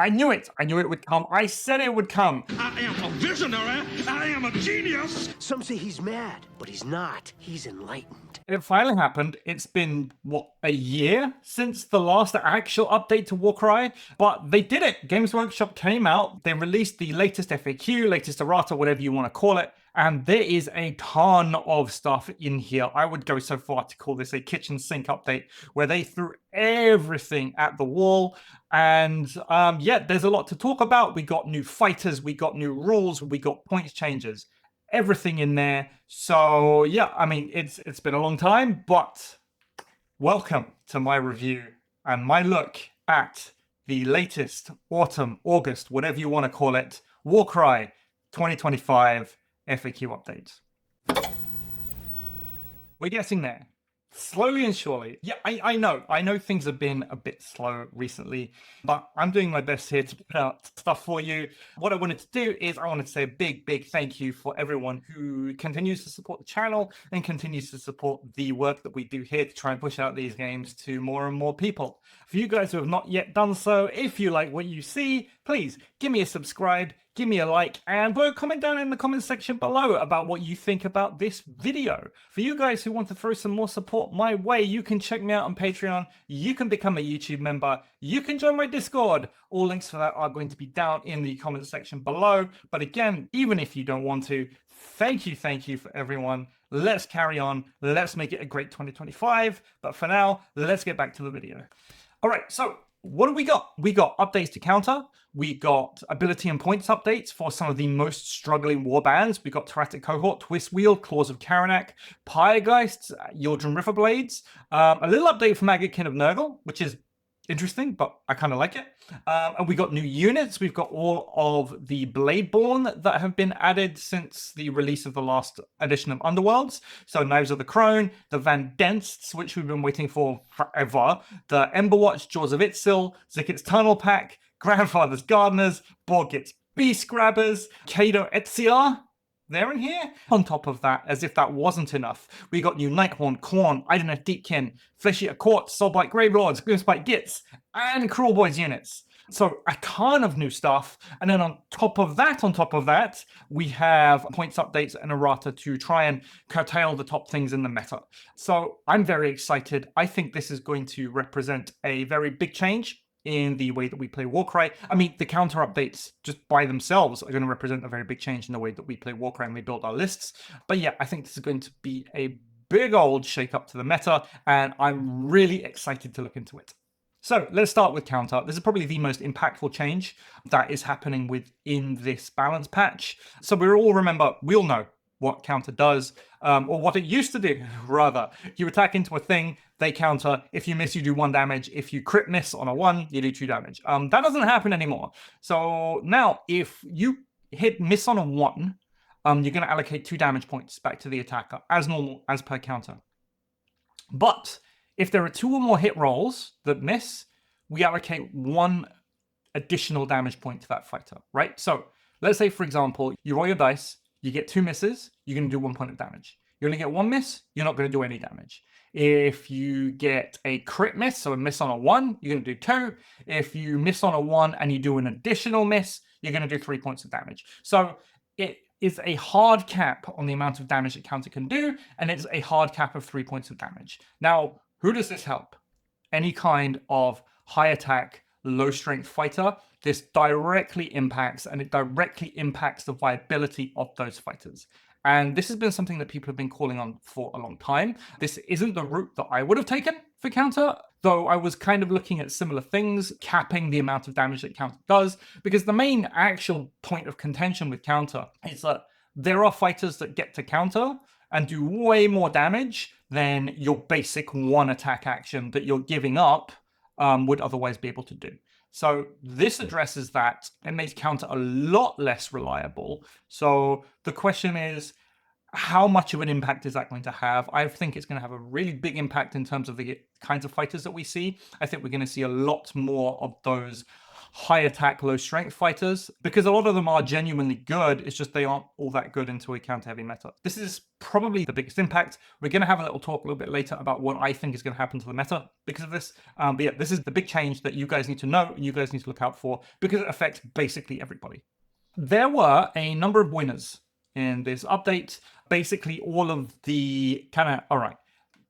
I knew it. I knew it would come. I said it would come. I am a visionary. I am a genius. Some say he's mad, but he's not. He's enlightened. It finally happened. It's been, what, a year since the last actual update to Warcry? But they did it. Games Workshop came out. They released the latest FAQ, latest errata, whatever you want to call it. And there is a ton of stuff in here. I would go so far to call this a kitchen sink update, where they threw everything at the wall. And yeah, there's a lot to talk about. We got new fighters, we got new rules, we got points changes, everything in there. So yeah, I mean, it's been a long time, but welcome to my review and my look at the latest autumn, August, whatever you want to call it, Warcry 2025 FAQ updates. We're getting there. Slowly and surely. Yeah, I know things have been a bit slow recently, but I'm doing my best here to put out stuff for you. What I wanted to do is I wanted to say a big thank you for everyone who continues to support the channel and continues to support the work that we do here to try and push out these games to more and more people. For you guys who have not yet done so, if you like what you see, please give me a subscribe, give me a like, and put a comment down in the comment section below about what you think about this video. For you guys who want to throw some more support my way, you can check me out on Patreon, you can become a YouTube member, you can join my Discord. All links for that are going to be down in the comment section below. But again, even if you don't want to, thank you for everyone. Let's carry on. Let's make it a great 2025. But for now, let's get back to the video. All right, so what do we got? We got updates to counter. We got ability and points updates for some of the most struggling warbands. We got Teratic Cohort, Twistweald, Claws of Karanak, Pyregheists, Ydrilan Riverblades. A little update for Magickin of Nurgle, which is interesting, but I kind of like it. And we got new units. We've got all of the Bladeborn that have been added since the release of the last edition of Underworlds. So Knives of the Crone, the Van Densts, which we've been waiting for forever, the Emberwatch, Jaws of Itzil, Zicket's Tunnel Pack, Grandfather's Gardeners, Borgit's Beast Grabbers, Kado Etziar. They're in here. On top of that, as if that wasn't enough, we got new Nighthorn, Khorne, Idoneth Deepkin, Fleshy Court, Soulbite Gravelords, Gloomspite Gits, and Cruel Boys units. So a ton of new stuff. And then on top of that, we have points updates and errata to try and curtail the top things in the meta. So I'm very excited. I think this is going to represent a very big change in the way that we play Warcry. I mean, the counter updates just by themselves are going to represent a very big change in the way that we play Warcry and we build our lists. But yeah, I think this is going to be a big old shake up to the meta, and I'm really excited to look into it. So let's start with counter. This is probably the most impactful change that is happening within this balance patch. So we all know what counter does, or what it used to do, rather. You attack into a thing, they counter. If you miss, you do 1 damage. If you crit miss on a 1, you do 2 damage. That doesn't happen anymore. So now, if you hit miss on a 1, you're going to allocate 2 damage points back to the attacker, as normal, as per counter. But if there are 2 or more hit rolls that miss, we allocate 1 additional damage point to that fighter, right? So let's say, for example, you roll your dice, you get 2 misses, you're going to do 1 point of damage. You're going to get 1 miss, you're not going to do any damage. If you get a crit miss, so a miss on a 1, you're going to do 2. If you miss on a 1 and you do an additional miss, you're going to do 3 points of damage. So it is a hard cap on the amount of damage that counter can do, and it's a hard cap of 3 points of damage. Now, who does this help? Any kind of high attack, low strength fighter. This directly impacts, and it directly impacts the viability of those fighters. And this has been something that people have been calling on for a long time. This isn't the route that I would have taken for counter, though I was kind of looking at similar things, capping the amount of damage that counter does, because the main actual point of contention with counter is that there are fighters that get to counter and do way more damage than your basic 1 attack action that you're giving up would otherwise be able to do. So this addresses that and makes counter a lot less reliable. So the question is, how much of an impact is that going to have? I think it's going to have a really big impact in terms of the kinds of fighters that we see. I think we're going to see a lot more of those high attack, low strength fighters, because a lot of them are genuinely good. It's just they aren't all that good into a counter heavy meta. This is probably the biggest impact. We're going to have a little talk a little bit later about what I think is going to happen to the meta because of this. But yeah, this is the big change that you guys need to know and you guys need to look out for because it affects basically everybody. There were a number of winners in this update. Basically all of the kind of,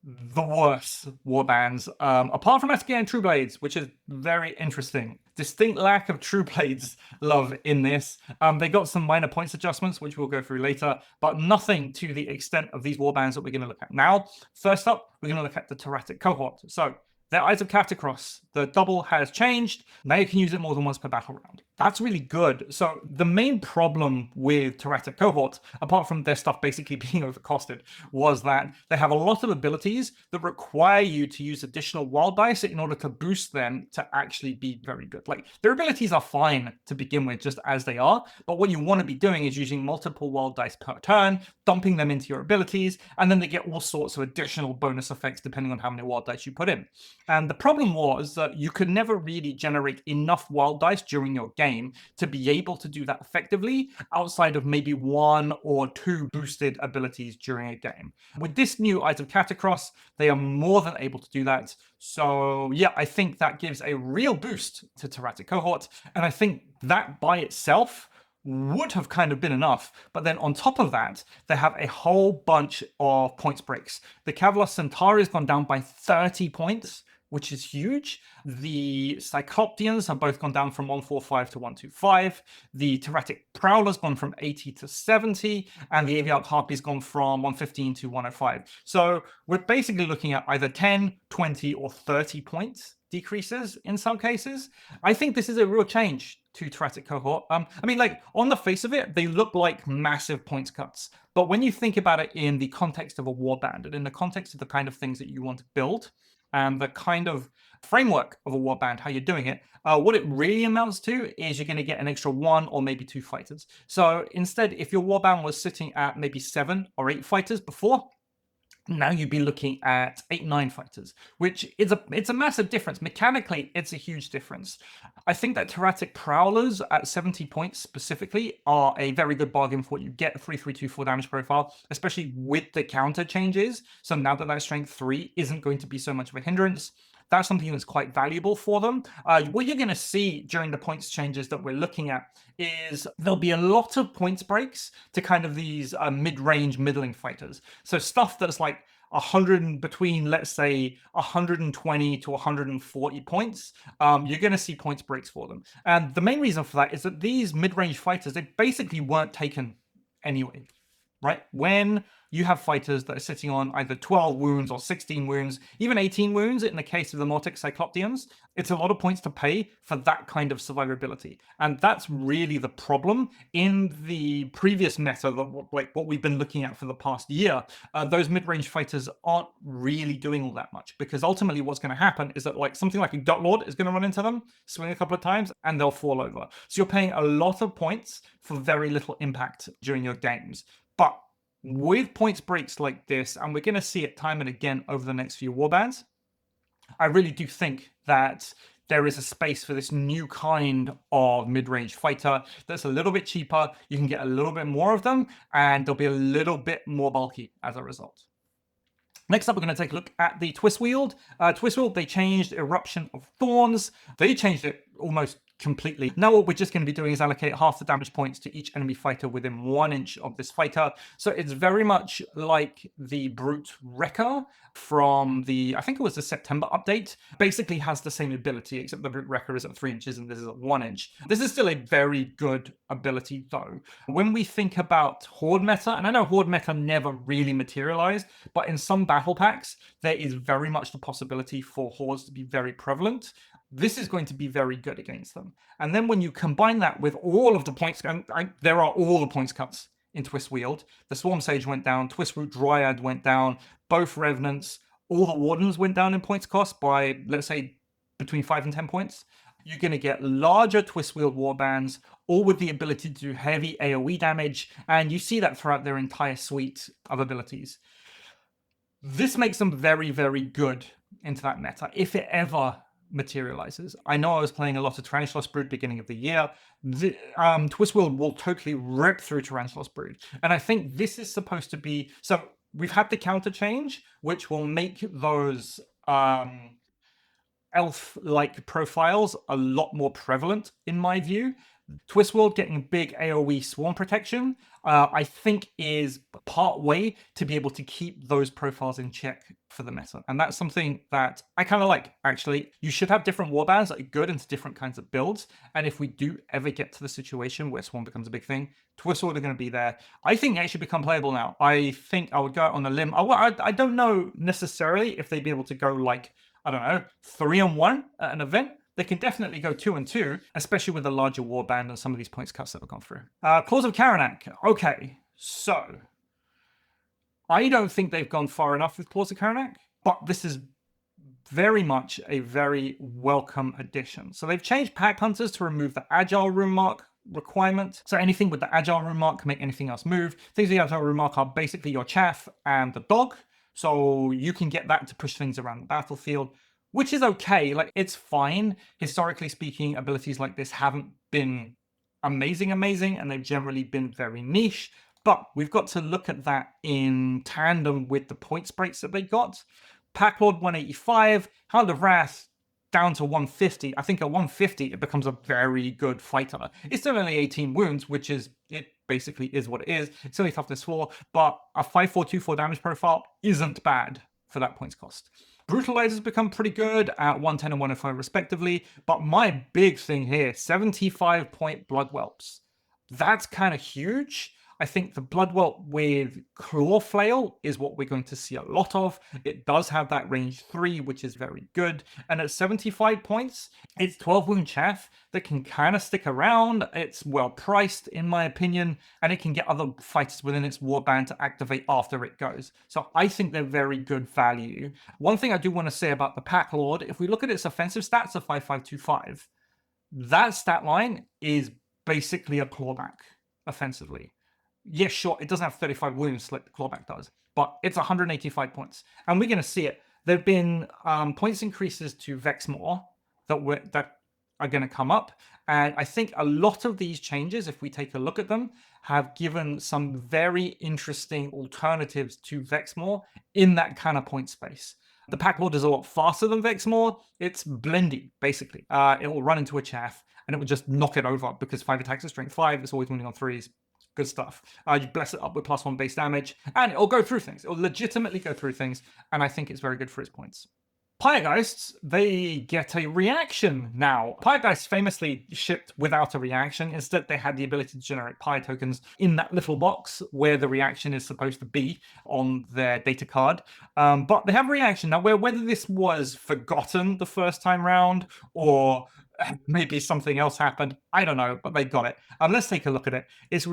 the worst warbands, apart from SK and True Blades, which is very interesting. Distinct lack of True Blades love in this. They got some minor points adjustments, which we'll go through later, but nothing to the extent of these warbands that we're going to look at now. First up, we're going to look at the Teratic Cohort. So their Eyes of Catacross, the double has changed. Now you can use it more than once per battle round. That's really good. So the main problem with Teratic Cohort, apart from their stuff basically being overcosted, was that they have a lot of abilities that require you to use additional wild dice in order to boost them to actually be very good. Like, their abilities are fine to begin with, just as they are, but what you want to be doing is using multiple wild dice per turn, dumping them into your abilities, and then they get all sorts of additional bonus effects depending on how many wild dice you put in. And the problem was that you could never really generate enough wild dice during your game to be able to do that effectively outside of maybe 1 or 2 boosted abilities during a game. With this new Eyes of Catacross, they are more than able to do that. So yeah, I think that gives a real boost to Teratic Cohort, and I think that by itself would have kind of been enough. But then on top of that, they have a whole bunch of points breaks. The Kavalos Centauri has gone down by 30 points, which is huge. The Cycloptians have both gone down from 145 to 125. The Teratic Prowler's gone from 80 to 70, and the Aviarch Harpy's gone from 115 to 105. So we're basically looking at either 10, 20, or 30 points decreases in some cases. I think this is a real change to Teratic Cohort. I mean, like, on the face of it, they look like massive points cuts. But when you think about it in the context of a warband and in the context of the kind of things that you want to build, and the kind of framework of a warband, how you're doing it, what it really amounts to is you're going to get an extra 1 or maybe 2 fighters. So instead, if your warband was sitting at maybe 7 or 8 fighters before, now you'd be looking at 8, 9 fighters, which is it's a massive difference. Mechanically, it's a huge difference. I think that Teratic Prowlers at 70 points specifically are a very good bargain for what you get, a 3/3/2/4 damage profile, especially with the counter changes. So now that strength 3 isn't going to be so much of a hindrance, that's something that's quite valuable for them. What you're going to see during the points changes that we're looking at is there'll be a lot of points breaks to kind of these mid-range middling fighters. So stuff that's like 100 between, let's say, 120 to 140 points, you're going to see points breaks for them. And the main reason for that is that these mid-range fighters, they basically weren't taken anyway, right? When you have fighters that are sitting on either 12 wounds or 16 wounds, even 18 wounds in the case of the Mortic Cycloptians, it's a lot of points to pay for that kind of survivability. And that's really the problem in the previous meta, like what we've been looking at for the past year. Those mid-range fighters aren't really doing all that much, because ultimately what's going to happen is that like something like a Gut Lord is going to run into them, swing a couple of times, and they'll fall over. So you're paying a lot of points for very little impact during your games. But with points breaks like this, and we're going to see it time and again over the next few warbands, I really do think that there is a space for this new kind of mid-range fighter that's a little bit cheaper. You can get a little bit more of them, and they'll be a little bit more bulky as a result. Next up, we're going to take a look at the Twistweald. Twistweald, they changed Eruption of Thorns. They changed it almost completely. Now what we're just going to be doing is allocate half the damage points to each enemy fighter within 1 inch of this fighter. So it's very much like the Brute Wrecker from the, I think it was the September update. Basically has the same ability, except the Brute Wrecker is at 3 inches and this is at 1 inch. This is still a very good ability though. When we think about Horde meta, and I know Horde meta never really materialized, but in some battle packs, there is very much the possibility for Hordes to be very prevalent. This is going to be very good against them. And then when you combine that with all of the points, and there are all the points cuts in Twistweald. The Swarm Sage went down, Twistroot Dryad went down, both Revenants, all the Wardens went down in points cost by, let's say, between 5 and 10 points. You're going to get larger Twistweald warbands, all with the ability to do heavy AoE damage, and you see that throughout their entire suite of abilities. This makes them very, very good into that meta, if it ever materializes. I know I was playing a lot of Tarantulas Brood beginning of the year. Twistweald will totally rip through Tarantulas Brood. And I think this is supposed to be... So we've had the counter change, which will make those elf-like profiles a lot more prevalent, in my view. Twistweald getting big AoE swarm protection, I think is part way to be able to keep those profiles in check for the meta. And that's something that I kind of like, actually. You should have different warbands that are good into different kinds of builds. And if we do ever get to the situation where swarm becomes a big thing, Twistweald are going to be there. I think they should become playable now. I think I would go out on a limb. I don't know necessarily if they'd be able to go like, I don't know, 3-1 at an event. They can definitely go 2-2, especially with a larger warband and some of these points cuts that have gone through. Claws of Karanak. Okay, so I don't think they've gone far enough with Claws of Karanak, but this is very much a very welcome addition. So they've changed Pack Hunters to remove the Agile Rune Mark requirement. So anything with the Agile Rune Mark can make anything else move. Things with the Agile Rune Mark are basically your chaff and the dog. So you can get that to push things around the battlefield, which is okay. Like, it's fine. Historically speaking, abilities like this haven't been amazing, and they've generally been very niche. But we've got to look at that in tandem with the points breaks that they got. Packlord 185, Hound of Wrath down to 150. I think at 150, it becomes a very good fighter. It's still only 18 wounds, which is, it basically is what it is. It's only toughness 4, but a 5-4-2-4 damage profile isn't bad for that points cost. Brutalizers become pretty good at 110 and 105 respectively, but my big thing here, 75-point Blood Whelps. That's kind of huge. I think the Blood Whelp with Claw Flail is what we're going to see a lot of. It does have that range 3, which is very good. And at 75 points, it's 12 wound chaff that can kind of stick around. It's well priced, in my opinion, and it can get other fighters within its warband to activate after it goes. So I think they're very good value. One thing I do want to say about the Pack Lord, if we look at its offensive stats of 5525, that stat line is basically a clawback offensively. Yes, sure, it doesn't have 35 wounds like the clawback does, but it's 185 points. And we're going to see it. There have been points increases to Vexmore that are going to come up. And I think a lot of these changes, if we take a look at them, have given some very interesting alternatives to Vexmore in that kind of point space. The Pack Lord is a lot faster than Vexmore. It's blendy, basically. It will run into a chaff, and it will just knock it over because 5 attacks are strength 5. It's always winning on 3s. Good stuff. You bless it up with +1 base damage, and it'll go through things. It'll legitimately go through things, and I think it's very good for its points. Pyregheists, they get a reaction now. Pyregheists famously shipped without a reaction. Instead, they had the ability to generate Pyre tokens in that little box where the reaction is supposed to be on their data card. But they have a reaction. Now, whether this was forgotten the first time round or maybe something else happened, I don't know, but they got it. Let's take a look at it.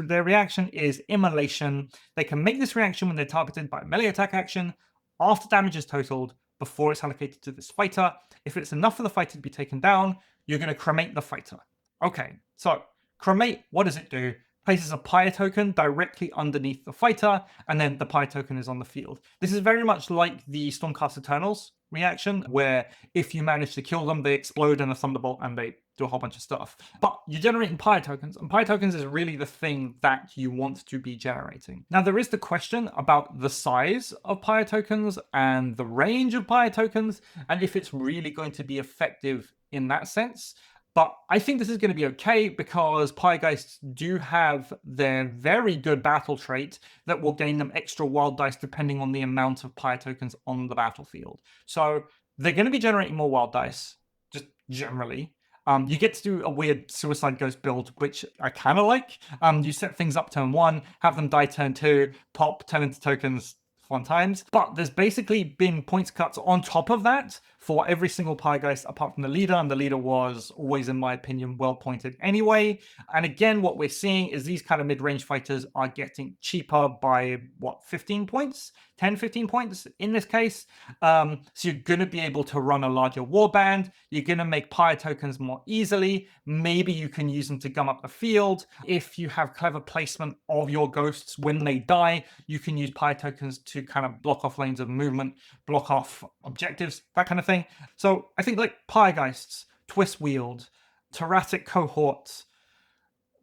Their reaction is Immolation. They can make this reaction when they're targeted by a melee attack action, after damage is totaled, before it's allocated to this fighter. If it's enough for the fighter to be taken down, you're going to cremate the fighter. Okay, so cremate, what does it do? Places a Pyre token directly underneath the fighter, and then the Pyre token is on the field. This is very much like the Stormcast Eternals reaction, where if you manage to kill them, they explode in a Thunderbolt and they do a whole bunch of stuff. But you're generating Pyre tokens, and Pyre tokens is really the thing that you want to be generating. Now, there is the question about the size of Pyre tokens and the range of Pyre tokens, and if it's really going to be effective in that sense. But I think this is going to be okay because Pyregheists do have their very good battle trait that will gain them extra wild dice depending on the amount of Pyre tokens on the battlefield. So they're going to be generating more wild dice, just generally. You get to do a weird Suicide Ghost build, which I kind of like. You set things up turn 1, have them die turn 2, pop, turn into tokens, fun times. But there's basically been points cuts on top of that for every single Pyregeist apart from the leader, and the leader was always, in my opinion, well pointed anyway. And again, what we're seeing is these kind of mid-range fighters are getting cheaper by, 15 points? 10, 15 points in this case. So you're going to be able to run a larger warband. You're going to make Pyre tokens more easily. Maybe you can use them to gum up the field. If you have clever placement of your ghosts when they die, you can use Pyre tokens to kind of block off lanes of movement, block off objectives, that kind of thing. thing. So I think like Pyregheists, Twistweald, Teratic Cohort,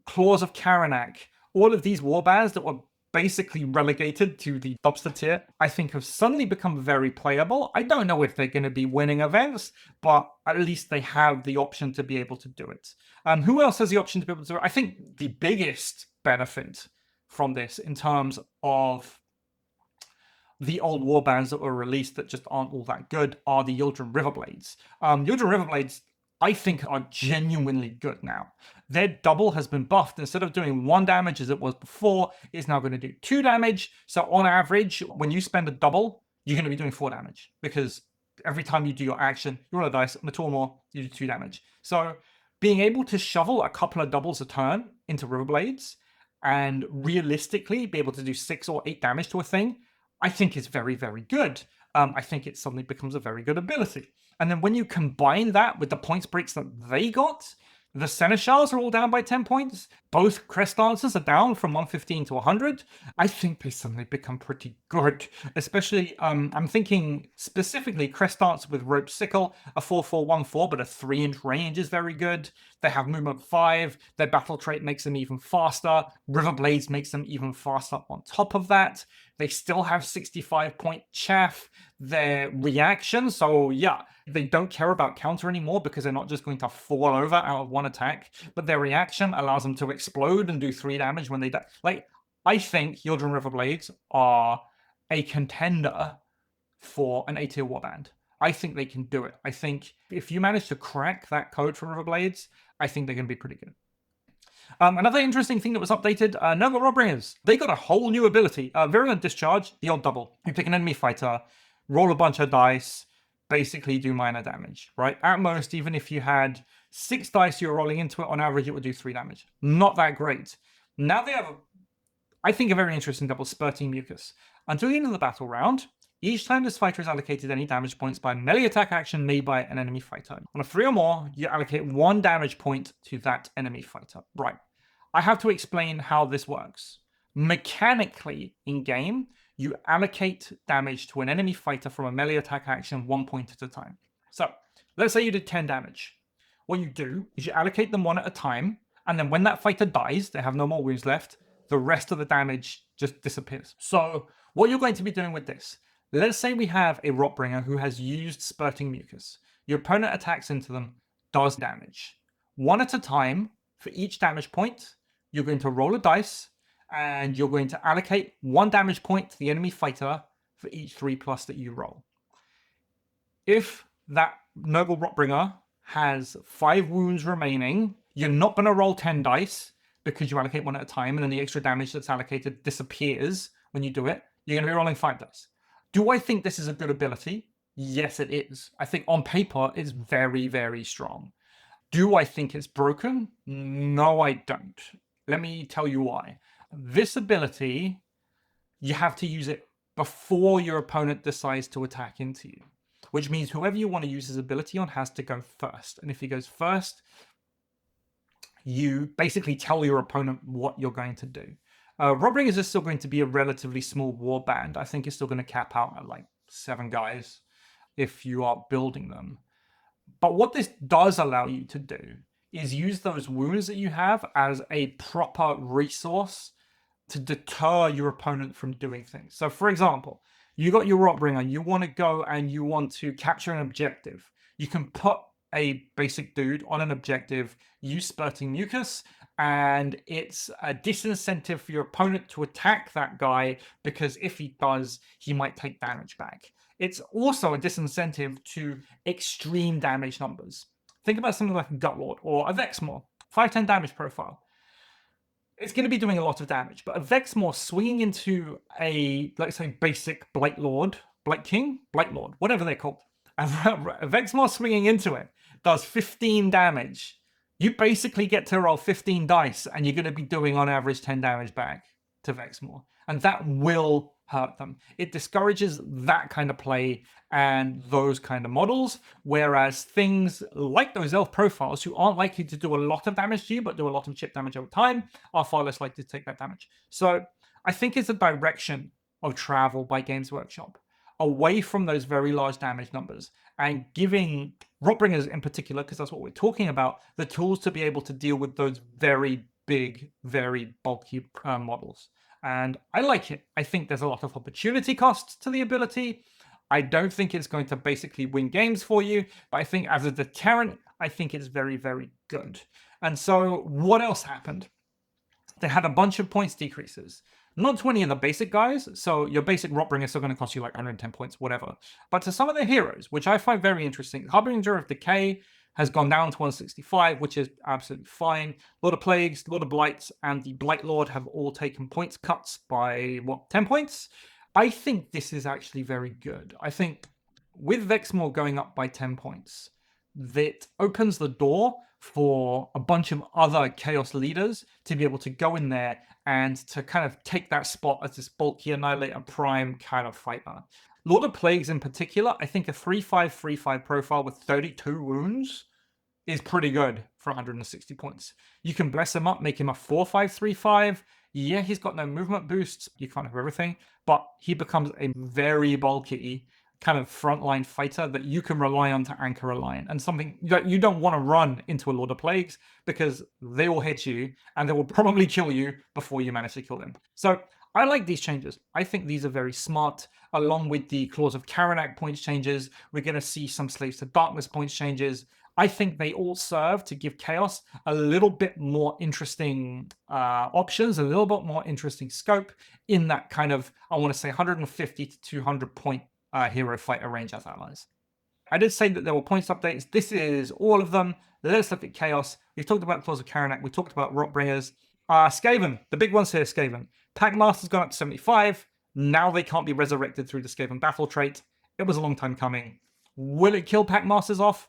Claws of Karanak, all of these warbands that were basically relegated to the dumpster tier, I think have suddenly become very playable. I don't know if they're going to be winning events, but at least they have the option to be able to do it. Who else has the option to be able to do it? I think the biggest benefit from this in terms of the old warbands that were released that just aren't all that good are the Ydrilan Riverblades. Ydrilan Riverblades, I think, are genuinely good now. Their double has been buffed. Instead of doing 1 damage as it was before, it's now going to do 2 damage. So on average, when you spend a double, you're going to be doing 4 damage. Because every time you do your action, you roll a dice, on a 2 or more, you do 2 damage. So being able to shovel a couple of doubles a turn into Riverblades and realistically be able to do 6 or 8 damage to a thing, I think is very, very good. I think it suddenly becomes a very good ability. And then when you combine that with the points breaks that they got, the Seneschals are all down by 10 points. Both Crest Lancers are down from 115 to 100. I think they suddenly become pretty good. Especially, I'm thinking specifically Crest Lance with Rope Sickle, a 4-4-1-4, but a 3-inch range is very good. They have movement 5. Their battle trait makes them even faster. Riverblades makes them even faster on top of that. They still have 65-point chaff. Their reaction, so yeah, they don't care about counter anymore because they're not just going to fall over out of 1 attack, but their reaction allows them to explode and do 3 damage when they die. Like, I think Ydrilan Riverblades are a contender for an A-tier warband. I think they can do it. I think if you manage to crack that code for Riverblades, I think they're going to be pretty good. Another interesting thing that was updated, Nurgle Rotbringers. They got a whole new ability. Virulent Discharge, the old double. You pick an enemy fighter, roll a bunch of dice, basically do minor damage, right? At most, even if you had 6 dice you're rolling into it, on average, it would do 3 damage. Not that great. Now they have, I think, a very interesting double, Spurting Mucus. Until the end of the battle round, each time this fighter is allocated any damage points by a melee attack action made by an enemy fighter. On a 3 or more, you allocate 1 damage point to that enemy fighter. Right. I have to explain how this works. Mechanically, in-game, you allocate damage to an enemy fighter from a melee attack action 1 point at a time. So, let's say you did 10 damage. What you do is you allocate them 1 at a time, and then when that fighter dies, they have no more wounds left, the rest of the damage just disappears. So, what you're going to be doing with this, let's say we have a Rotbringer who has used Spurting Mucus. Your opponent attacks into them, does damage. 1 at a time, for each damage point, you're going to roll a dice, and you're going to allocate 1 damage point to the enemy fighter for each 3+ that you roll. If that Nurgle Rotbringer has 5 wounds remaining, you're not going to roll 10 dice because you allocate 1 at a time, and then the extra damage that's allocated disappears when you do it. You're going to be rolling 5 dice. Do I think this is a good ability? Yes, it is. I think on paper, it's very, very strong. Do I think it's broken? No, I don't. Let me tell you why. This ability, you have to use it before your opponent decides to attack into you, which means whoever you want to use his ability on has to go first. And if he goes first, you basically tell your opponent what you're going to do. Rotbringers is still going to be a relatively small warband. I think it's still going to cap out at like 7 guys if you are building them. But what this does allow you to do is use those wounds that you have as a proper resource to deter your opponent from doing things. So for example, you got your Rotbringer, you want to go and you want to capture an objective. You can put a basic dude on an objective, use Spurting Mucus, and it's a disincentive for your opponent to attack that guy because if he does, he might take damage back. It's also a disincentive to extreme damage numbers. Think about something like a Gutlord or a Vexmore, 5-10 damage profile. It's going to be doing a lot of damage, but a Vexmore swinging into a, let's say, basic Blight Lord, Blight King, Blight Lord, whatever they're called. A Vexmore swinging into it does 15 damage. You basically get to roll 15 dice, and you're going to be doing on average 10 damage back to Vexmore. And that will hurt them. It discourages that kind of play and those kind of models, whereas things like those elf profiles who aren't likely to do a lot of damage to you, but do a lot of chip damage over time, are far less likely to take that damage. So I think it's a direction of travel by Games Workshop away from those very large damage numbers and giving Rotbringers in particular, because that's what we're talking about, the tools to be able to deal with those very big, very bulky models. And I like it. I think there's a lot of opportunity costs to the ability. I don't think it's going to basically win games for you, but I think as a deterrent, I think it's very, very good. And so what else happened? They had a bunch of points decreases. Not 20 in the basic guys, so your basic Rotbringers are going to cost you like 110 points, whatever. But to some of the heroes, which I find very interesting, Harbinger of Decay has gone down to 165, which is absolutely fine. Lord of Plagues, Lord of Blights, and the Blight Lord have all taken points cuts by, 10 points? I think this is actually very good. I think with Vexmore going up by 10 points, that opens the door for a bunch of other Chaos leaders to be able to go in there and to kind of take that spot as this bulky Annihilator Prime kind of fighter. Lord of Plagues in particular, I think a 3-5-3-5 profile with 32 wounds is pretty good for 160 points. You can bless him up, make him a 4-5-3-5. Yeah, he's got no movement boosts. You can't have everything, but he becomes a very bulky kind of frontline fighter that you can rely on to anchor a line, and something that you don't want to run into a Lord of Plagues because they will hit you and they will probably kill you before you manage to kill them. So I like these changes. I think these are very smart. Along with the Claws of Karanak points changes, we're going to see some Slaves to Darkness points changes. I think they all serve to give Chaos a little bit more interesting options, a little bit more interesting scope in that kind of, I want to say, 150 to 200 point hero fighter range as allies. I did say that there were points updates. This is all of them. Let's look at Chaos. We've talked about Claws of Karanak. We talked about Rotbringers. Skaven, the big ones here, Skaven. Packmaster's gone up to 75. Now they can't be resurrected through the Skaven Battle trait. It was a long time coming. Will it kill Packmasters off?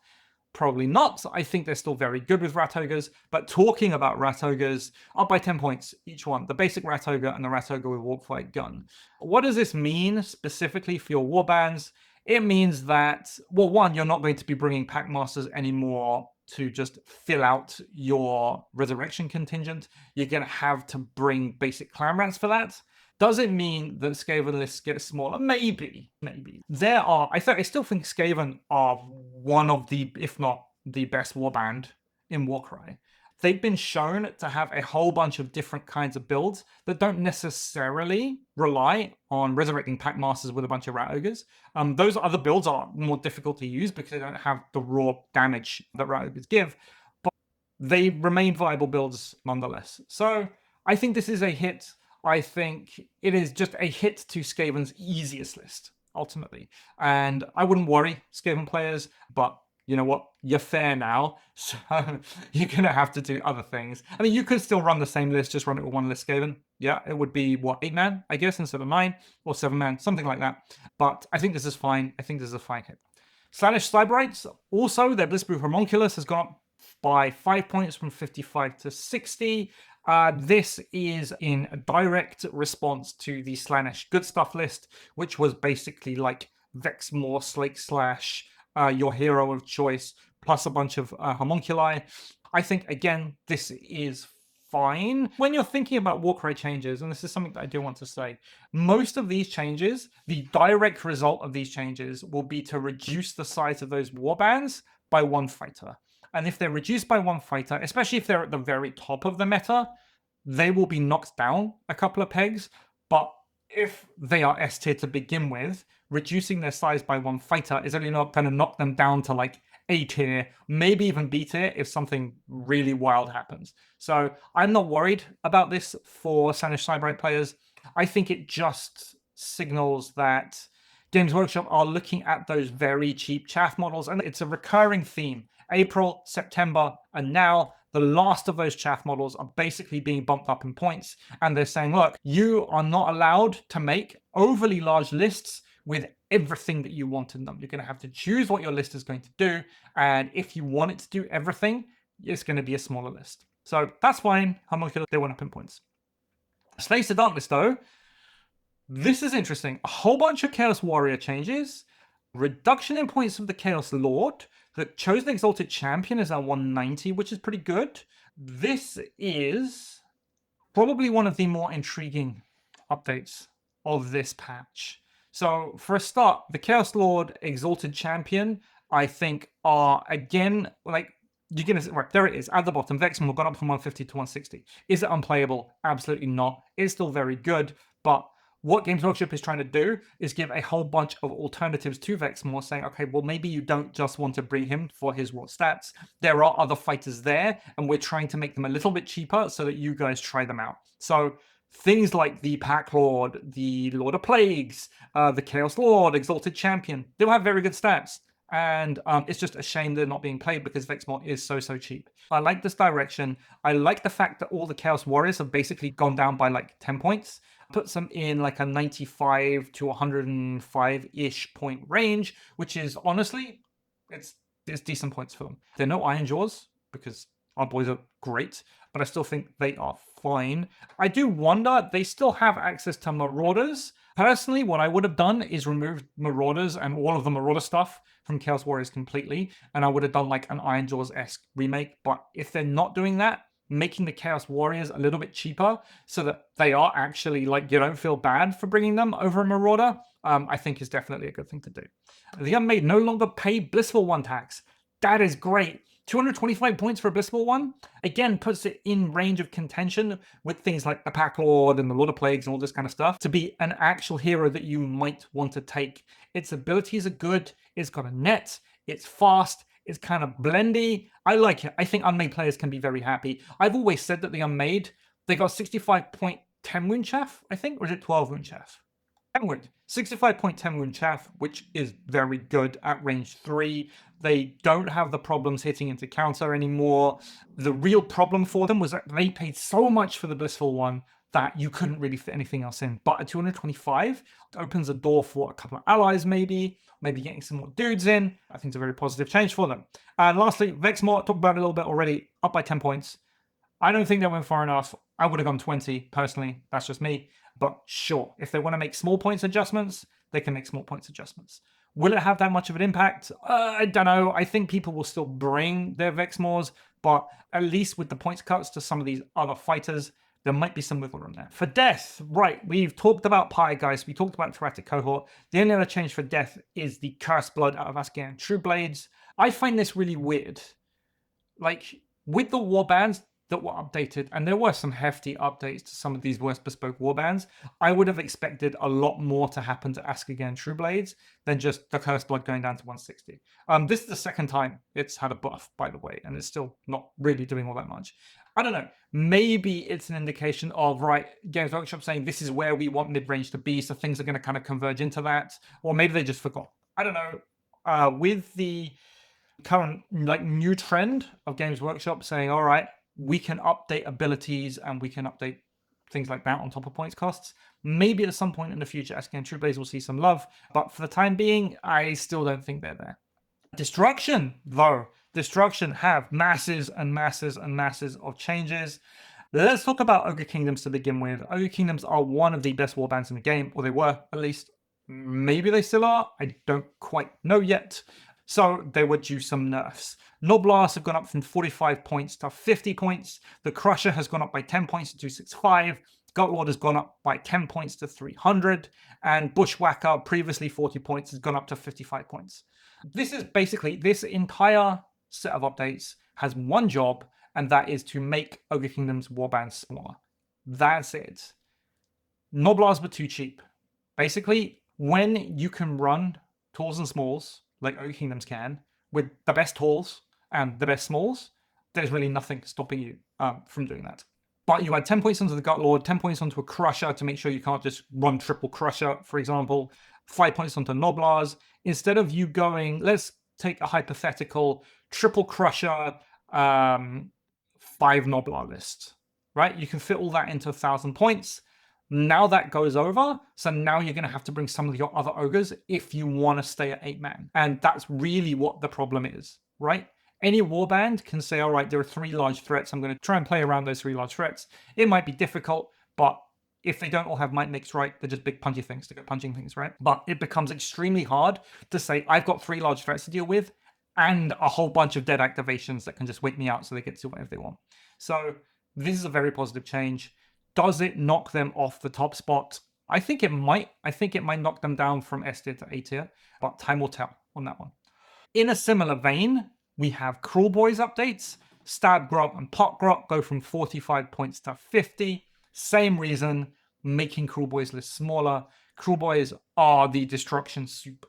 Probably not. I think they're still very good with Rat Ogres, but talking about Rat Ogres, up by 10 points each one. The basic Rat Ogre and the Rat Ogre with Warpfight Gun. What does this mean specifically for your warbands? It means that, well, one, you're not going to be bringing Packmasters anymore to just fill out your Resurrection contingent. You're going to have to bring basic Clan Rats for that. Does it mean that Skaven lists get smaller? Maybe. I still think Skaven are one of the, if not the best warband in Warcry. They've been shown to have a whole bunch of different kinds of builds that don't necessarily rely on resurrecting Packmasters with a bunch of Rat Ogres. Those other builds are more difficult to use because they don't have the raw damage that Rat Ogres give, but they remain viable builds nonetheless. So I think this is a hit. I think it is just a hit to Skaven's easiest list, ultimately. And I wouldn't worry, Skaven players, but you know what? You're fair now, so you're going to have to do other things. I mean, you could still run the same list, just run it with one list Skaven. Yeah, it would be, 8-man, I guess, instead of 9, or 7-man, something like that. But I think this is fine. I think this is a fine hit. Slaanesh Slibrites, also, their Blitzbrew Homunculus has gone up by 5 points from 55 to 60. This is in a direct response to the Slaanesh Good Stuff list, which was basically like Vexmore, Slake Slash, your hero of choice, plus a bunch of homunculi. I think, again, this is fine. When you're thinking about Warcry changes, and this is something that I do want to say, most of these changes, the direct result of these changes will be to reduce the size of those warbands by one fighter. And if they're reduced by one fighter, especially if they're at the very top of the meta, they will be knocked down a couple of pegs. But if they are S tier to begin with, reducing their size by one fighter is only not going to knock them down to like A tier, maybe even B tier if something really wild happens. So I'm not worried about this for Slaanesh Slibrite players. I think it just signals that Games Workshop are looking at those very cheap chaff models, and it's a recurring theme. April, September, and now the last of those chaff models are basically being bumped up in points, and they're saying, look, you are not allowed to make overly large lists with everything that you want in them. You're going to have to choose what your list is going to do, and if you want it to do everything, it's going to be a smaller list. So that's fine. Homunculus, they went up in points. Slaves to Darkness, though, this is interesting. A whole bunch of Chaos Warrior changes, reduction in points of the Chaos Lord. The Chosen Exalted Champion is at 190, which is pretty good. This is probably one of the more intriguing updates of this patch. So for a start, the Chaos Lord Exalted Champion, I think, are again like you're gonna right there it is at the bottom. Vexmore got up from 150 to 160. Is it unplayable? Absolutely not. It's still very good, but what Games Workshop is trying to do is give a whole bunch of alternatives to Vexmore, saying, okay, well, maybe you don't just want to bring him for his raw stats. There are other fighters there, and we're trying to make them a little bit cheaper so that you guys try them out. So things like the Pack Lord, the Lord of Plagues, the Chaos Lord, Exalted Champion, they'll have very good stats. And it's just a shame they're not being played because Vexmore is so cheap. I like this direction. I like the fact that all the Chaos Warriors have basically gone down by like 10 points. Puts them in like a 95 to 105-ish point range, which is honestly, it's decent points for them. They're no Iron Jaws because our boys are great, but I still think they are fine. I do wonder, they still have access to Marauders. Personally, what I would have done is removed Marauders and all of the Marauder stuff from Chaos Warriors completely, and I would have done like an Iron Jaws-esque remake. But if they're not doing that, making the Chaos Warriors a little bit cheaper so that they are actually like, you don't feel bad for bringing them over a Marauder, I think is definitely a good thing to do. The Unmade no longer pay Blissful One tax. That is great. 225 points for a Blissful One, again, puts it in range of contention with things like the Pack Lord and the Lord of Plagues and all this kind of stuff to be an actual hero that you might want to take. Its abilities are good, it's got a net, it's fast, it's kind of blendy. I like it. I think Unmade players can be very happy. I've always said that the Unmade, they got 65.10 wound chaff, I think, or is it 12 wound chaff? 10 wound. 65.10 wound chaff, which is very good at range 3. They don't have the problems hitting into counter anymore. The real problem for them was that they paid so much for the Blissful One that you couldn't really fit anything else in. But at 225, it opens a door for a couple of allies maybe getting some more dudes in. I think it's a very positive change for them. And lastly, Vexmore, talked about it a little bit already, up by 10 points. I don't think they went far enough. I would have gone 20, personally. That's just me. But sure, if they want to make small points adjustments, they can make small points adjustments. Will it have that much of an impact? I don't know. I think people will still bring their Vexmores, but at least with the points cuts to some of these other fighters, there might be some wiggle room there. For Death, right, we've talked about Pyregheists, we talked about Teratic Cohort. The only other change for Death is the Cursed Blood out of Askian Trueblades. I find this really weird. Like, with the warbands that were updated, and there were some hefty updates to some of these worst bespoke warbands, I would have expected a lot more to happen to Askian Trueblades than just the Cursed Blood going down to 160. This is the second time it's had a buff, by the way, and it's still not really doing all that much. I don't know. Maybe it's an indication of, right, Games Workshop saying this is where we want mid-range to be, so things are going to kind of converge into that. Or maybe they just forgot. I don't know. With the current like new trend of Games Workshop saying, all right, we can update abilities and we can update things like that on top of points costs. Maybe at some point in the future, Askian Trueblades will see some love. But for the time being, I still don't think they're there. Destruction, though. Destruction have masses and masses and masses of changes. Let's talk about Ogre Kingdoms to begin with. Ogre Kingdoms are one of the best warbands in the game, or they were, at least. Maybe they still are. I don't quite know yet. So they were due some nerfs. Noblars have gone up from 45 points to 50 points. The Crusher has gone up by 10 points to 265. Gutlord has gone up by 10 points to 300. And Bushwhacker, previously 40 points, has gone up to 55 points. This is basically, this entire set of updates has one job, and that is to make Ogre Kingdom's warbands smaller. That's it. Noblars were too cheap. Basically, when you can run tools and smalls, like Ogre Kingdoms can, with the best tools and the best smalls, there's really nothing stopping you from doing that. But you add 10 points onto the Gutlord, 10 points onto a Crusher to make sure you can't just run triple Crusher, for example, 5 points onto Noblars. Instead of you going, let's take a hypothetical triple Crusher, 5 Noblar list, right? You can fit all that into 1,000 points. Now that goes over, so now you're going to have to bring some of your other ogres if you want to stay at 8 man. And that's really what the problem is, right? Any warband can say, all right, there are 3 large threats. I'm going to try and play around those 3 large threats. It might be difficult, but if they don't all have might mix right, they're just big punchy things to go punching things, right? But it becomes extremely hard to say, I've got 3 large threats to deal with and a whole bunch of dead activations that can just wait me out so they get to whatever they want. So this is a very positive change. Does it knock them off the top spot? I think it might. I think it might knock them down from S tier to A tier, but time will tell on that one. In a similar vein, we have Cruel Boys updates. Stab Grot and Pot Grot go from 45 points to 50. Same reason, making Cruel Boys list smaller. Cruel Boys are the destruction soup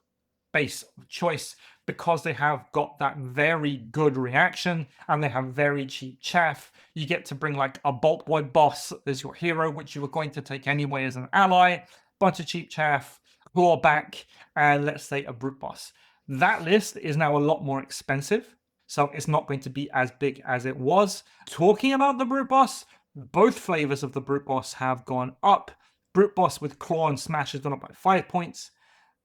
base of choice because they have got that very good reaction and they have very cheap chaff. You get to bring like a Bolt Boy boss as your hero, which you were going to take anyway as an ally, bunch of cheap chaff, clawback, and let's say a brute boss. That list is now a lot more expensive, so it's not going to be as big as it was. Talking about the brute boss, both flavors of the brute boss have gone up. Brute boss with claw and smash has gone up by 5 points.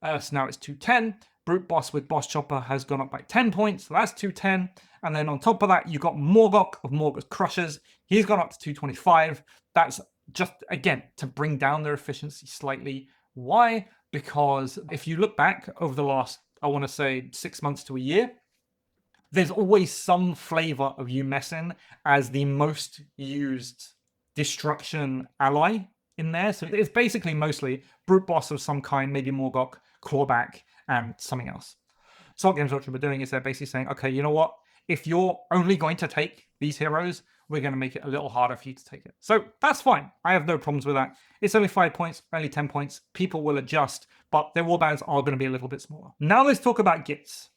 So now it's 210. Brute boss with boss chopper has gone up by 10 points. So that's 210. And then on top of that, you got Morgok of Morgok's Crushers. He's gone up to 225. That's just, again, to bring down their efficiency slightly. Why? Because if you look back over the last, I want to say 6 months to a year, there's always some flavor of you messing as the most used destruction ally in there. So it's basically mostly brute boss of some kind, maybe Morgok, clawback, and something else. So what Games Workshop are doing is they're basically saying, okay, you know what? If you're only going to take these heroes, we're going to make it a little harder for you to take it. So that's fine. I have no problems with that. It's only 5 points, only 10 points. People will adjust, but their warbands are going to be a little bit smaller. Now let's talk about Gits.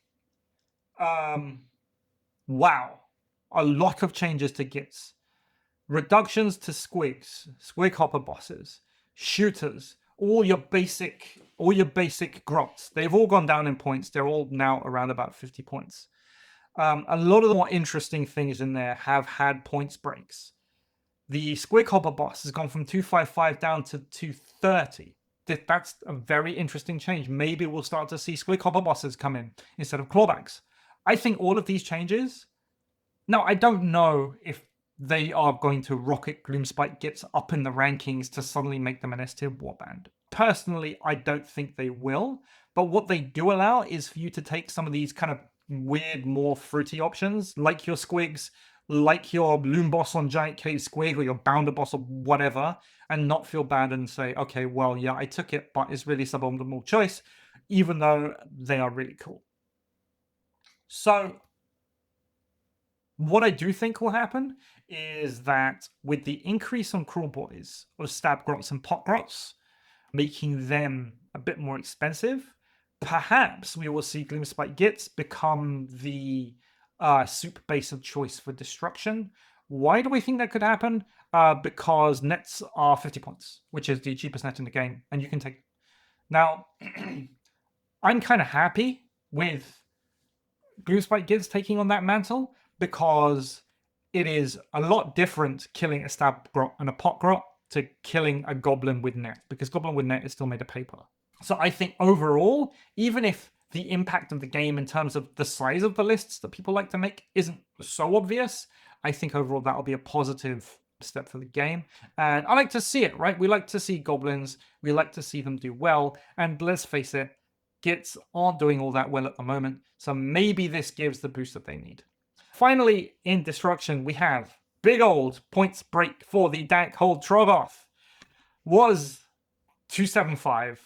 Wow. A lot of changes to Gits. Reductions to squigs, squig hopper bosses, shooters, all your basic grots. They've all gone down in points. They're all now around about 50 points. A lot of the more interesting things in there have had points breaks. The squig hopper boss has gone from 255 down to 230. That's a very interesting change. Maybe we'll start to see squig hopper bosses come in instead of clawbacks. I think all of these changes. Now, I don't know if they are going to rocket Gloomspite Gits up in the rankings to suddenly make them an S-tier warband. Personally, I don't think they will, but what they do allow is for you to take some of these kind of weird, more fruity options, like your squigs, like your Loom boss on Giant Cave Squig, or your Bounder boss or whatever, and not feel bad and say, okay, well, yeah, I took it, but it's really suboptimal choice, even though they are really cool. So what I do think will happen is that with the increase on Cruel Boys of Stab Grots and Pot Grots, making them a bit more expensive, perhaps we will see Gloomspite Gits become the soup base of choice for destruction. Why do we think that could happen? Because nets are 50 points, which is the cheapest net in the game, and you can take. Now, I'm kind of happy with Gloomspite Gits taking on that mantle, because it is a lot different killing a Stab Grot and a Pot Grot to killing a Goblin with net, because Goblin with net is still made of paper. So I think overall, even if the impact of the game in terms of the size of the lists that people like to make isn't so obvious, I think overall that'll be a positive step for the game. And I like to see it, right? We like to see Goblins, we like to see them do well, and let's face it, Gits aren't doing all that well at the moment, so maybe this gives the boost that they need. Finally, in Destruction, we have big old points break for the Dankhold Troggoth. Was 275,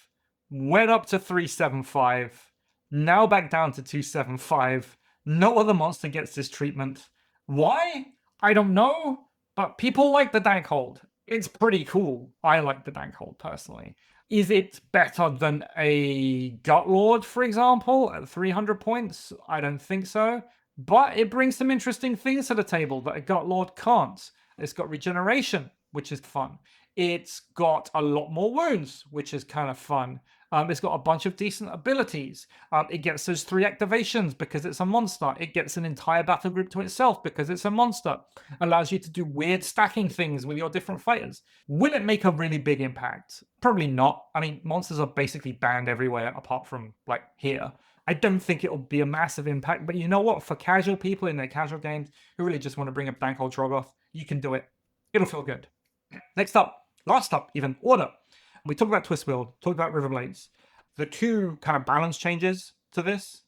went up to 375, now back down to 275. No other monster gets this treatment. Why? I don't know, but people like the Dankhold. It's pretty cool. I like the Dankhold personally. Is it better than a Gutlord, for example, at 300 points? I don't think so. But it brings some interesting things to the table that a Gutlord can't. It's got regeneration, which is fun. It's got a lot more wounds, which is kind of fun. It's got a bunch of decent abilities. It gets those 3 activations because it's a monster. It gets an entire battle group to itself because it's a monster. Allows you to do weird stacking things with your different fighters. Will it make a really big impact? Probably not. I mean, monsters are basically banned everywhere apart from, like, here. I don't think it'll be a massive impact, but you know what? For casual people in their casual games who really just want to bring up Dankhold Troggoth, you can do it. It'll feel good. Next up, last up even, Order. We talked about Twistweald, talked about Riverblades. The 2 kind of balance changes to this,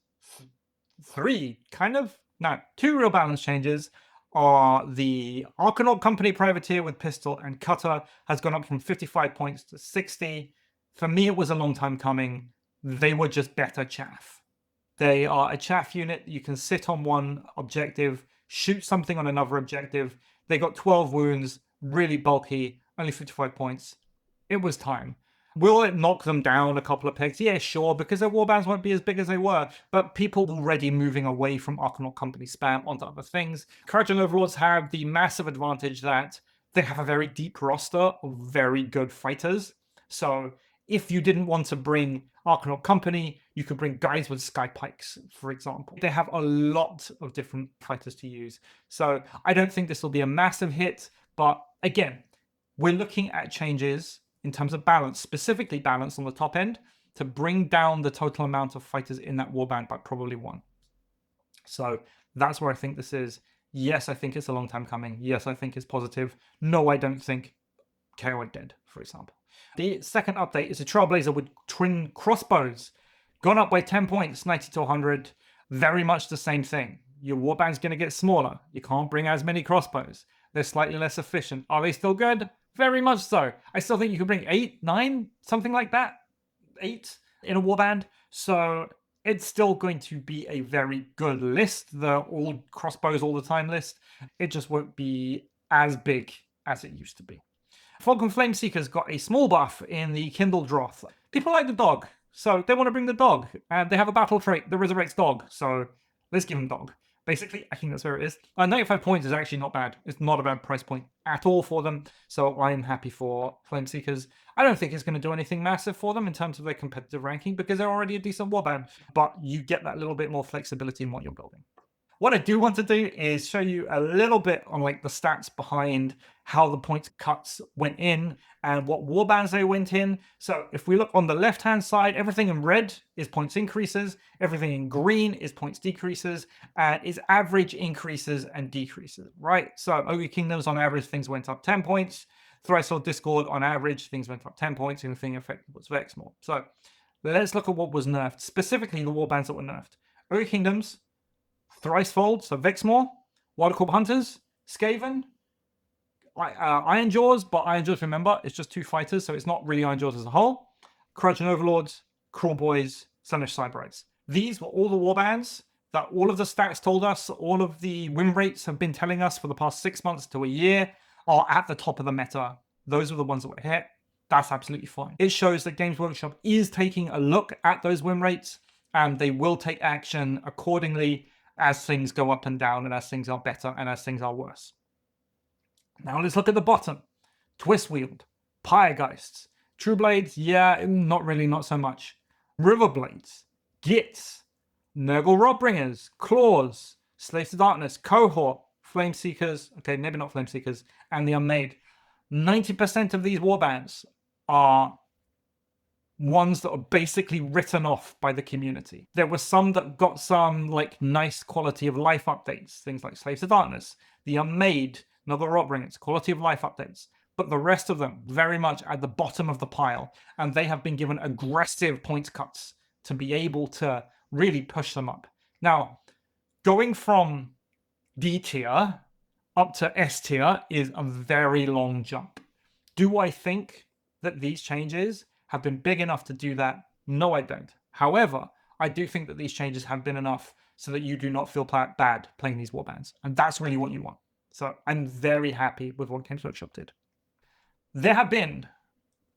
3 kind of, no, 2 real balance changes are the Archanaut Company Privateer with pistol and cutter has gone up from 55 points to 60. For me, it was a long time coming. They were just better chaff. They are a chaff unit. You can sit on one objective, shoot something on another objective. They got 12 wounds, really bulky, only 55 points. It was time. Will it knock them down a couple of pegs? Yeah, sure, because their warbands won't be as big as they were, but people already moving away from Archanaut Company spam onto other things. Karajan Overlords have the massive advantage that they have a very deep roster of very good fighters. So if you didn't want to bring Archanaut Company, you could bring guys with Sky Pikes, for example. They have a lot of different fighters to use. So I don't think this will be a massive hit, but again, we're looking at changes in terms of balance, specifically balance on the top end, to bring down the total amount of fighters in that warband by probably 1. So that's where I think this is. Yes, I think it's a long time coming. Yes, I think it's positive. No, I don't think KO are dead, for example. The second update is a Trailblazer with twin crossbows. Gone up by 10 points, 90 to 100. Very much the same thing. Your warband's going to get smaller. You can't bring as many crossbows. They're slightly less efficient. Are they still good? Very much so. I still think you can bring 8, 9, something like that. 8 in a warband. So it's still going to be a very good list. The all crossbows all the time list. It just won't be as big as it used to be. Falcon Flameseeker's got a small buff in the Kindle Droth. People like the dog, so they want to bring the dog. And they have a battle trait that resurrects dog, so let's give them dog. Basically, I think that's where it is. 95 points is actually not bad. It's not a bad price point at all for them, so I'm happy for Flameseekers. I don't think it's going to do anything massive for them in terms of their competitive ranking because they're already a decent warband, but you get that little bit more flexibility in what you're building. What I do want to do is show you a little bit on like the stats behind how the points cuts went in and what warbands they went in. So if we look on the left-hand side, everything in red is points increases, everything in green is points decreases, and is average increases and decreases, right? So Ogre Kingdoms on average, things went up 10 points. Thricehold Discord on average, things went up 10 points, and the thing affected was Vex more. So let's look at what was nerfed, specifically the warbands that were nerfed. Ogre Kingdoms, Thricefold, so Vexmore, Wildcorp Hunters, Skaven, Iron Jaws, but Iron Jaws, remember, it's just 2 fighters, so it's not really Iron Jaws as a whole. Karajan Overlords, Crawl Boys, Sunnish Cybrites. These were all the warbands that all of the stats told us, all of the win rates have been telling us for the past 6 months to a year are at the top of the meta. Those were the ones that were hit. That's absolutely fine. It shows that Games Workshop is taking a look at those win rates, and they will take action accordingly as things go up and down and as things are better and as things are worse. Now let's look at the bottom. Twistweald, Pyregheists, True Blades, yeah, not really, not so much. Riverblades, Gits, Nurgle Rotbringers, Claws, Slaves to Darkness, Cohort, Flameseekers, okay, maybe not Flameseekers, and the Unmade. 90% of these warbands are ones that are basically written off by the community. There were some that got some like nice quality of life updates, things like Slaves to Darkness, the Unmade, Nurgle Rotbringers, quality of life updates. But the rest of them very much at the bottom of the pile, and they have been given aggressive points cuts to be able to really push them up. Now, going from D tier up to S tier is a very long jump. Do I think that these changes have been big enough to do that? No, I don't. However, I do think that these changes have been enough so that you do not feel bad playing these warbands. And that's really what you want. So I'm very happy with what Games Workshop did. There have been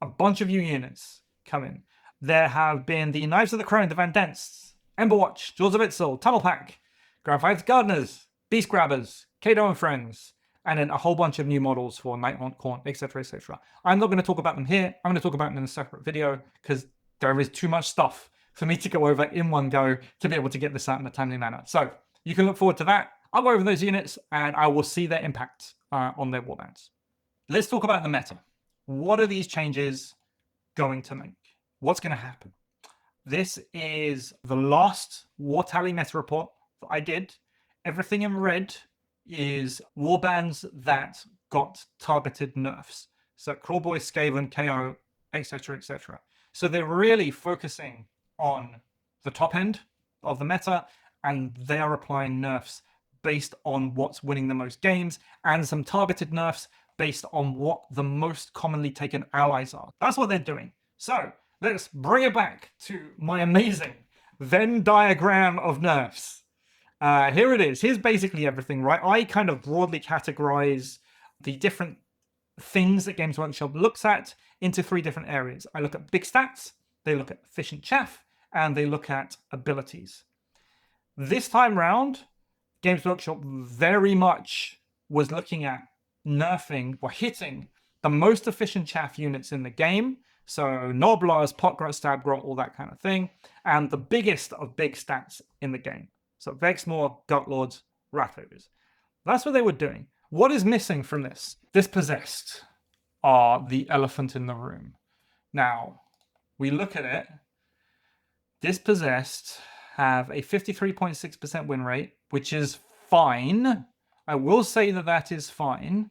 a bunch of new units come in. There have been the Knives of the Crone, the Van Dents, Emberwatch, Jaws of Itzel, Tunnel Pack, Grandfather's Gardeners, Beast Grabbers, Kato and Friends, and then a whole bunch of new models for Nighthaunt, Corn, etc., etc. I'm not going to talk about them here. I'm going to talk about them in a separate video because there is too much stuff for me to go over in one go to be able to get this out in a timely manner. So you can look forward to that. I'll go over those units and I will see their impact on their warbands. Let's talk about the meta. What are these changes going to make? What's going to happen? This is the last War Tally meta report that I did. Everything in red is warbands that got targeted nerfs. So Crawlboy, Skaven, KO, etc., etc. So they're really focusing on the top end of the meta, and they are applying nerfs based on what's winning the most games, and some targeted nerfs based on what the most commonly taken allies are. That's what they're doing. So let's bring it back to my amazing Venn diagram of nerfs. Here it is. Here's basically everything, right? I kind of broadly categorize the different things that Games Workshop looks at into 3 different areas. I look at big stats, they look at efficient chaff, and they look at abilities. This time round, Games Workshop very much was looking at nerfing or hitting the most efficient chaff units in the game. So Nobblers, Potgrot, Stabgrot, all that kind of thing. And the biggest of big stats in the game. So Vexmore, Gutlords, Ratogres. That's what they were doing. What is missing from this? Dispossessed are the elephant in the room. Now, we look at it. Dispossessed have a 53.6% win rate, which is fine. I will say that that is fine.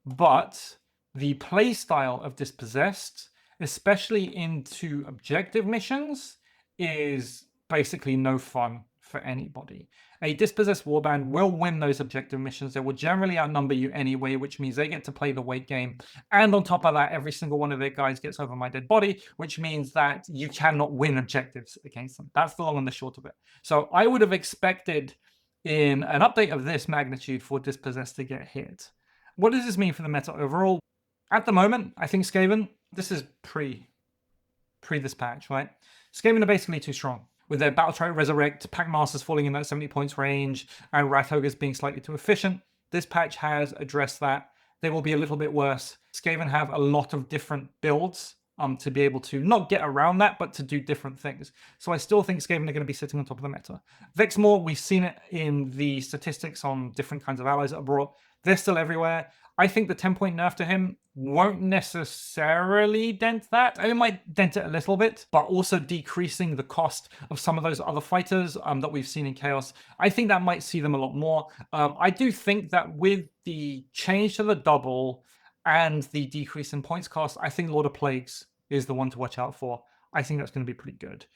But the playstyle of Dispossessed, especially into objective missions, is basically no fun for anybody. A Dispossessed Warband will win those objective missions. They will generally outnumber you anyway, which means they get to play the weight game. And on top of that, every single one of their guys gets over my dead body, which means that you cannot win objectives against them. That's the long and the short of it. So I would have expected in an update of this magnitude for Dispossessed to get hit. What does this mean for the meta overall? At the moment, I think Skaven, this is pre this patch, right? Skaven are basically too strong. With their Battle Try Resurrect, Packmasters falling in that 70 points range, and Rat Ogres being slightly too efficient, this patch has addressed that. They will be a little bit worse. Skaven have a lot of different builds to be able to not get around that, but to do different things. So I still think Skaven are going to be sitting on top of the meta. Vexmore, we've seen it in the statistics on different kinds of allies that are brought. They're still everywhere. I think the 10-point nerf to him won't necessarily dent that. It might dent it a little bit, but also decreasing the cost of some of those other fighters that we've seen in Chaos. I think that might see them a lot more. I do think that with the change to the double and the decrease in points cost, I think Lord of Plagues is the one to watch out for. I think that's going to be pretty good.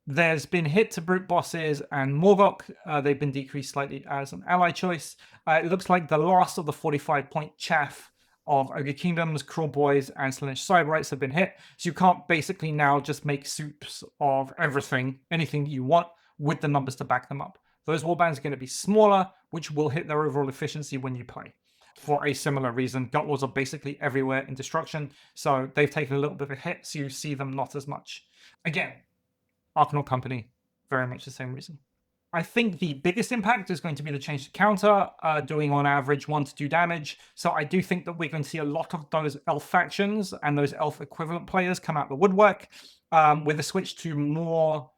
There's been hit to brute bosses and Morgok. They've been decreased slightly as an ally choice. It looks like the last of the 45-point chaff of Ogre Kingdoms, Cruel Boys, and Slaanesh Cyberites have been hit. So you can't basically now just make soups of everything, anything you want, with the numbers to back them up. Those warbands are going to be smaller, which will hit their overall efficiency when you play. For a similar reason, Gutlords are basically everywhere in destruction, so they've taken a little bit of a hit, so you see them not as much. Again, Arcanaut Company, very much the same reason. I think the biggest impact is going to be the change to counter, doing on average 1 to 2 damage. So I do think that we're going to see a lot of those elf factions and those elf equivalent players come out the woodwork with a switch to more,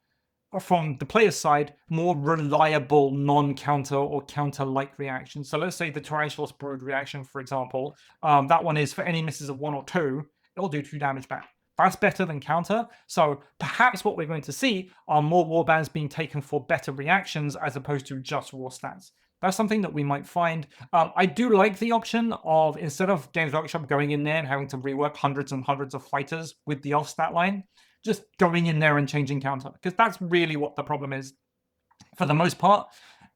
from the player's side, more reliable non-counter or counter-like reactions. So let's say the Tarantulas Brood reaction, for example. That one is for any misses of 1 or 2, it'll do 2 damage back. That's better than counter. So perhaps what we're going to see are more warbands being taken for better reactions as opposed to just raw stats. That's something that we might find. I do like the option of, instead of Games Workshop going in there and having to rework hundreds and hundreds of fighters with the elf stat line, just going in there and changing counter. Because that's really what the problem is. For the most part,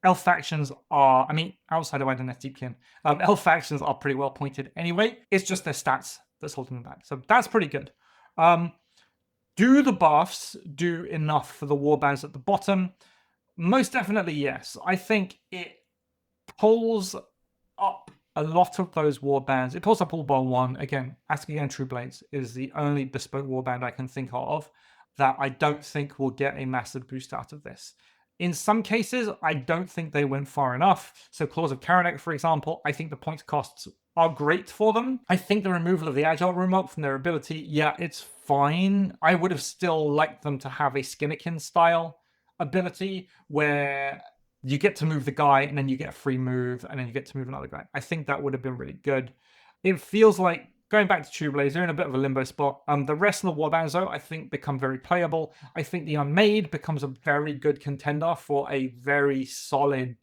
elf factions are, outside of Idoneth Deepkin, elf factions are pretty well pointed anyway. It's just their stats that's holding them back. So that's pretty good. Do the buffs do enough for the warbands at the bottom? Most definitely yes. I think it pulls up a lot of those warbands. It pulls up all bar 1. Again, Asking and True Blades is the only bespoke warband I can think of that I don't think will get a massive boost out of this. In some cases, I don't think they went far enough. So Claws of Karanak, for example, I think the points costs are great for them. I think the removal of the Agile Remark from their ability, yeah, it's fine. I would have still liked them to have a Skinnikin style ability where you get to move the guy and then you get a free move and then you get to move another guy. I think that would have been really good. It feels like, going back to True Blades, they're in a bit of a limbo spot. The rest of the warbands, though, I think become very playable. I think the Unmade becomes a very good contender for a very solid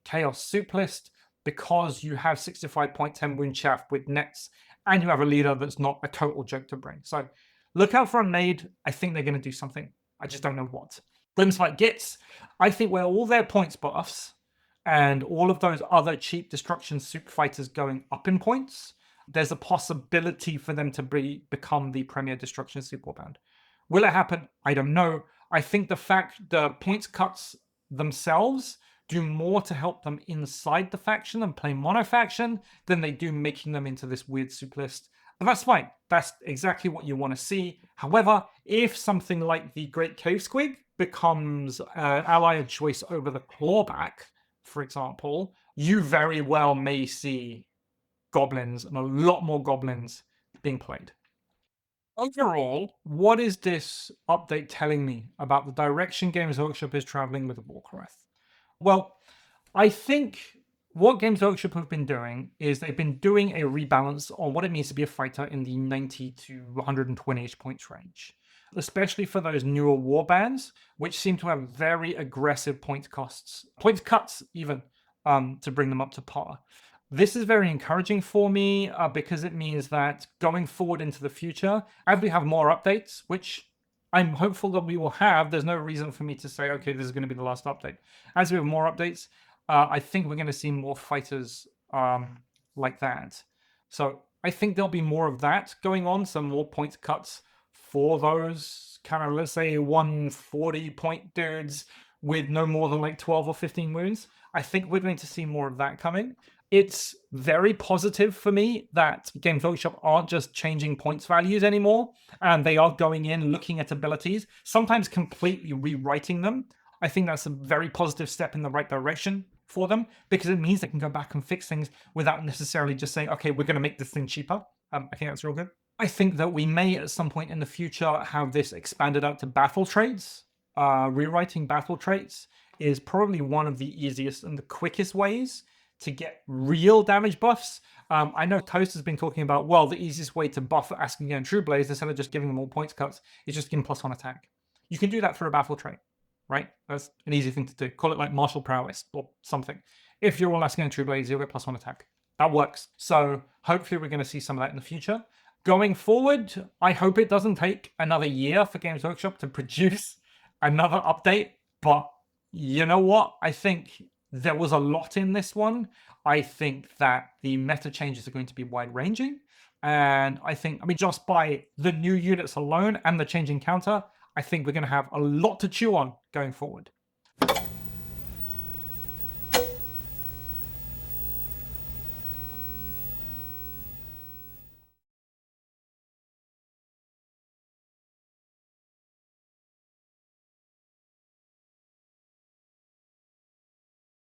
Chaos soup list, because you have 65.10 wound chaff with nets, and you have a leader that's not a total joke to bring. So look out for Unmade. I think they're going to do something. I just don't know what. Grimsfight Gits, I think where all their points buffs and all of those other cheap destruction super fighters going up in points, there's a possibility for them to become the premier destruction super band. Will it happen? I don't know. I think the points cuts themselves do more to help them inside the faction and play mono faction than they do making them into this weird super list. And that's fine. That's exactly what you want to see. However, if something like the Great Cave Squig becomes an ally of choice over the Clawback, for example, you very well may see goblins and a lot more goblins being played. Overall, what is this update telling me about the direction Games Workshop is traveling with Warcry? Well, I think what Games Workshop have been doing is they've been doing a rebalance on what it means to be a fighter in the 90 to 120-ish points range, especially for those newer warbands, which seem to have very aggressive point cuts even, to bring them up to par. This is very encouraging for me because it means that going forward into the future, as we have more updates, which I'm hopeful that we will have, there's no reason for me to say, okay, this is going to be the last update. As we have more updates, I think we're going to see more fighters like that. So I think there'll be more of that going on, some more point cuts for those kind of, let's say, 140 point dudes with no more than like 12 or 15 wounds. I think we're going to see more of that coming. It's very positive for me that Games Workshop aren't just changing points values anymore, and they are going in, looking at abilities, sometimes completely rewriting them. I think that's a very positive step in the right direction for them, because it means they can go back and fix things without necessarily just saying, okay, we're going to make this thing cheaper. I think that's real good. I think that we may, at some point in the future, have this expanded out to battle traits. Rewriting battle traits is probably one of the easiest and the quickest ways to get real damage buffs. I know Toast has been talking about, well, the easiest way to buff Asking and True Blaze instead of just giving them all points cuts is just give them +1 attack. You can do that for a battle trait, right? That's an easy thing to do. Call it like martial prowess or something. If you're all Asking and True Blaze, you'll get +1 attack. That works. So hopefully we're going to see some of that in the future. Going forward, I hope it doesn't take another year for Games Workshop to produce another update, but you know what? I think there was a lot in this one. I think that the meta changes are going to be wide-ranging. And I mean, just by the new units alone and the changing counter, I think we're going to have a lot to chew on going forward.